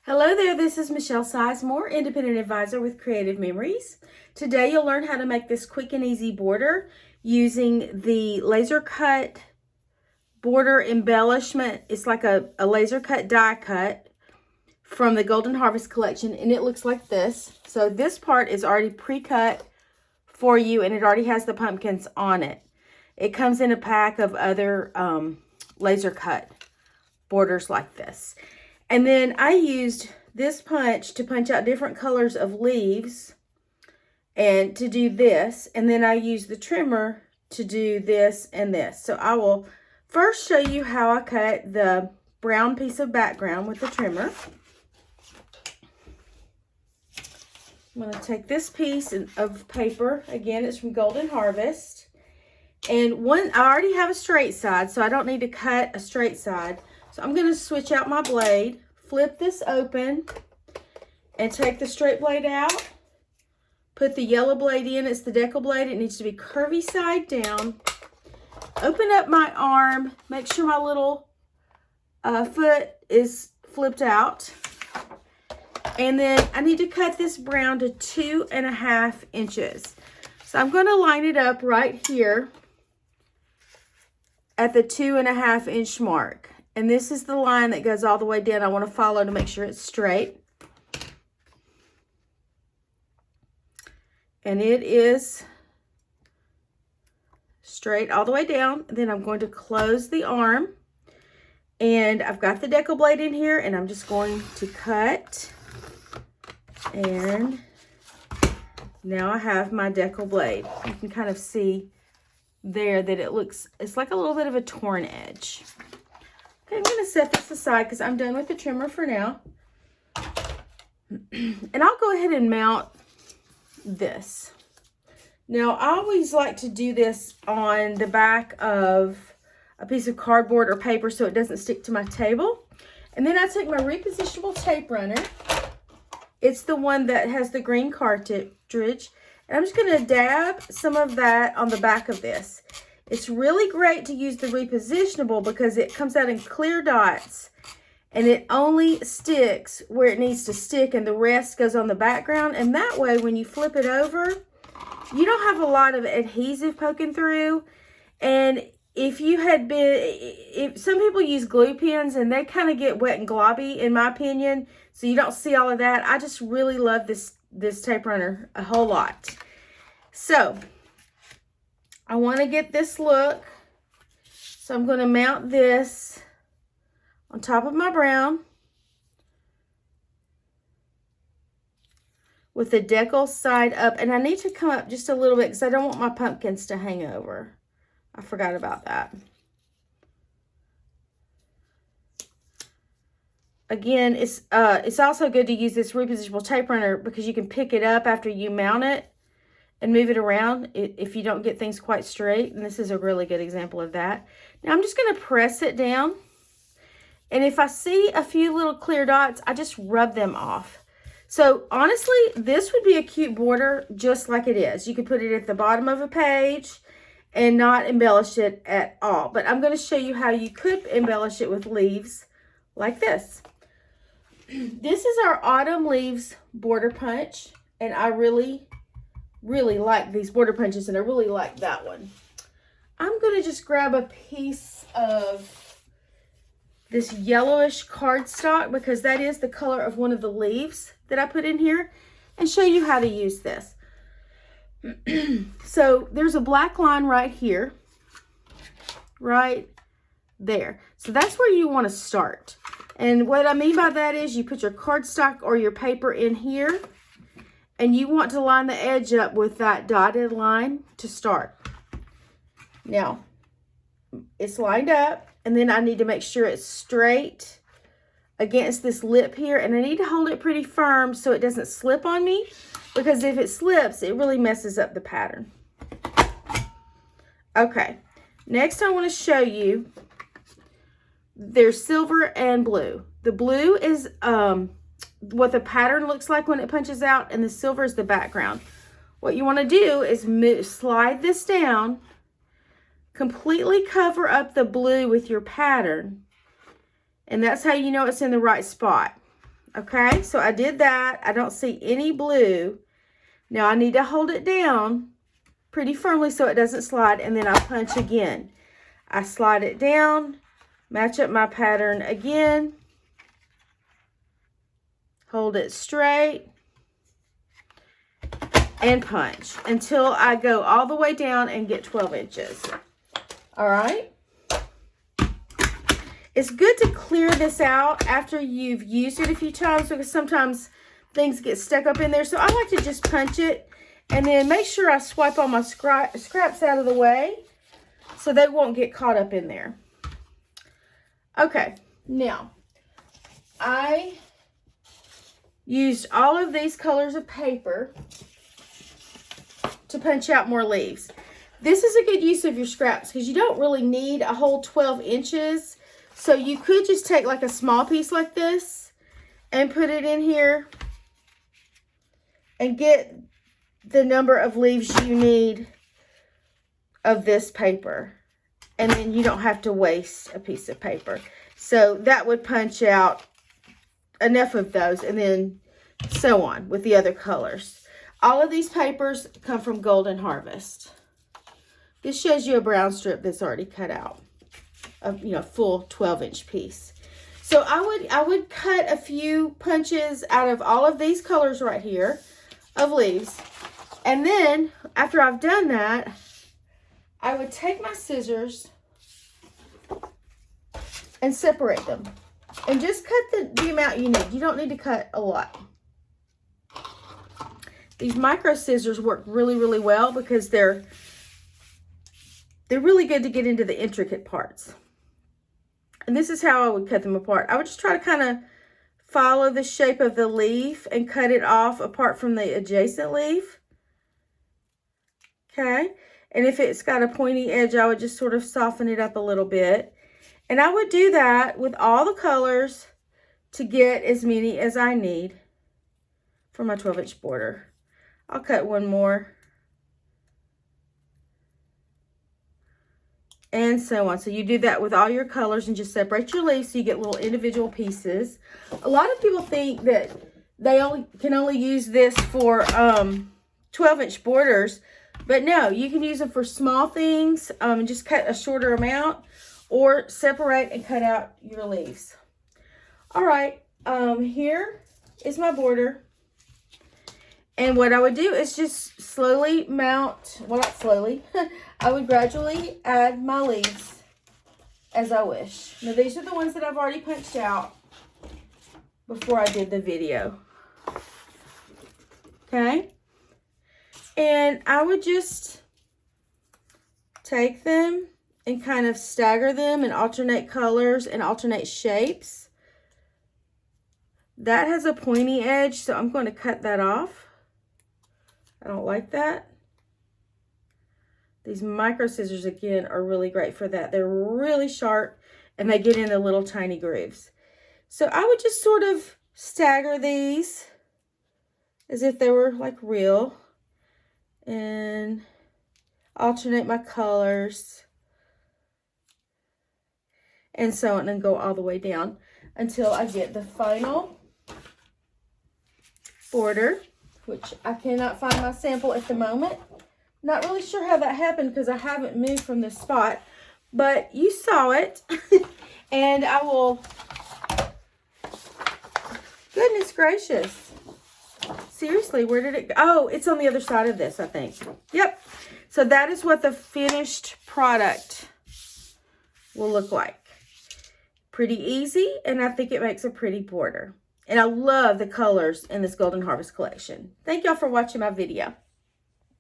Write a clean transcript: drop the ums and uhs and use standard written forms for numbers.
Hello there, this is Michelle Sizemore, Independent Advisor with Creative Memories. Today you'll learn how to make this quick and easy border using the laser cut border embellishment. It's like a laser cut die cut from the Golden Harvest collection, and it looks like this. So this part is already pre-cut for you, and it already has the pumpkins on it. It comes in a pack of other laser cut borders like this. And then I used this punch to punch out different colors of leaves and to do this. And then I used the trimmer to do this and this. So I will first show you how I cut the brown piece of background with the trimmer. I'm going to take this piece of paper. Again, it's from Golden Harvest. And I already have a straight side, so I don't need to cut a straight side. So I'm going to switch out my blade, flip this open, and take the straight blade out. Put the yellow blade in. It's the Decal blade. It needs to be curvy side down. Open up my arm. Make sure my little foot is flipped out. And then I need to cut this brown to 2.5 inches. So I'm going to line it up right here at the 2.5 inch mark. And this is the line that goes all the way down. I want to follow to make sure it's straight. And it is straight all the way down. Then I'm going to close the arm. And I've got the Decal blade in here, and I'm just going to cut. And now I have my Decal blade. You can kind of see there that it's like a little bit of a torn edge. Okay, I'm going to set this aside because I'm done with the trimmer for now. And I'll go ahead and mount this. Now, I always like to do this on the back of a piece of cardboard or paper so it doesn't stick to my table. And then I take my repositionable tape runner. It's the one that has the green cartridge. And I'm just going to dab some of that on the back of this. It's really great to use the repositionable because it comes out in clear dots and it only sticks where it needs to stick and the rest goes on the background. And that way, when you flip it over, you don't have a lot of adhesive poking through. And if some people use glue pens and they kind of get wet and globby, in my opinion, so you don't see all of that. I just really love this tape runner a whole lot. So I want to get this look. So I'm going to mount this on top of my brown with the Decal side up. And I need to come up just a little bit because I don't want my pumpkins to hang over. I forgot about that. Again, it's also good to use this repositionable tape runner because you can pick it up after you mount it and move it around if you don't get things quite straight. And this is a really good example of that. Now I'm just going to press it down. And if I see a few little clear dots, I just rub them off. So honestly, this would be a cute border just like it is. You could put it at the bottom of a page and not embellish it at all. But I'm going to show you how you could embellish it with leaves like this. This is our autumn leaves border punch. And I really like these border punches, and I really like that one. I'm going to just grab a piece of this yellowish cardstock because that is the color of one of the leaves that I put in here, and show you how to use this. So there's a black line right here, right there. So that's where you want to start. And what I mean by that is you put your cardstock or your paper in here, and you want to line the edge up with that dotted line to start. Now, it's lined up, and then I need to make sure it's straight against this lip here, and I need to hold it pretty firm so it doesn't slip on me, because if it slips, it really messes up the pattern. Okay, next I want to show you, there's silver and blue. The blue is what the pattern looks like when it punches out, and the silver is the background. What you want to do is slide this down, completely cover up the blue with your pattern, and that's how you know it's in the right spot. Okay, so I did that. I don't see any blue. Now I need to hold it down pretty firmly so it doesn't slide, and then I punch again. I slide it down, match up my pattern again, hold it straight, and punch until I go all the way down and get 12 inches. All right. It's good to clear this out after you've used it a few times because sometimes things get stuck up in there. So I like to just punch it and then make sure I swipe all my scraps out of the way so they won't get caught up in there. Okay, now I used all of these colors of paper to punch out more leaves. This is a good use of your scraps because you don't really need a whole 12 inches. So you could just take like a small piece like this and put it in here and get the number of leaves you need of this paper. And then you don't have to waste a piece of paper. So that would punch out enough of those, and then so on with the other colors. All of these papers come from Golden Harvest. This shows you a brown strip that's already cut out. A full 12-inch piece. So I would cut a few punches out of all of these colors right here of leaves. And then after I've done that, I would take my scissors and separate them. And just cut the amount you need. You don't need to cut a lot. These micro scissors work really, really well because they're really good to get into the intricate parts. And this is how I would cut them apart. I would just try to kind of follow the shape of the leaf and cut it off apart from the adjacent leaf. Okay. And if it's got a pointy edge, I would just sort of soften it up a little bit. And I would do that with all the colors to get as many as I need for my 12-inch border. I'll cut one more. And so on. So you do that with all your colors and just separate your leaves so you get little individual pieces. A lot of people think that they can only use this for 12-inch borders, but no, you can use them for small things and just cut a shorter amount or separate and cut out your leaves. All right, here is my border. And what I would do is just slowly mount, well, not slowly, I would gradually add my leaves as I wish. Now, these are the ones that I've already punched out before I did the video. Okay? And I would just take them and kind of stagger them and alternate colors and alternate shapes. That has a pointy edge, so I'm going to cut that off. I don't like that. These micro scissors, again, are really great for that. They're really sharp, and they get in the little tiny grooves. So I would just sort of stagger these as if they were like real and alternate my colors and so on, and go all the way down until I get the final border, which I cannot find my sample at the moment. Not really sure how that happened because I haven't moved from this spot, but you saw it. And I will, goodness gracious. Seriously, where did it go? Oh, it's on the other side of this, I think. Yep. So that is what the finished product will look like. Pretty easy, and I think it makes a pretty border. And I love the colors in this Golden Harvest collection. Thank y'all for watching my video.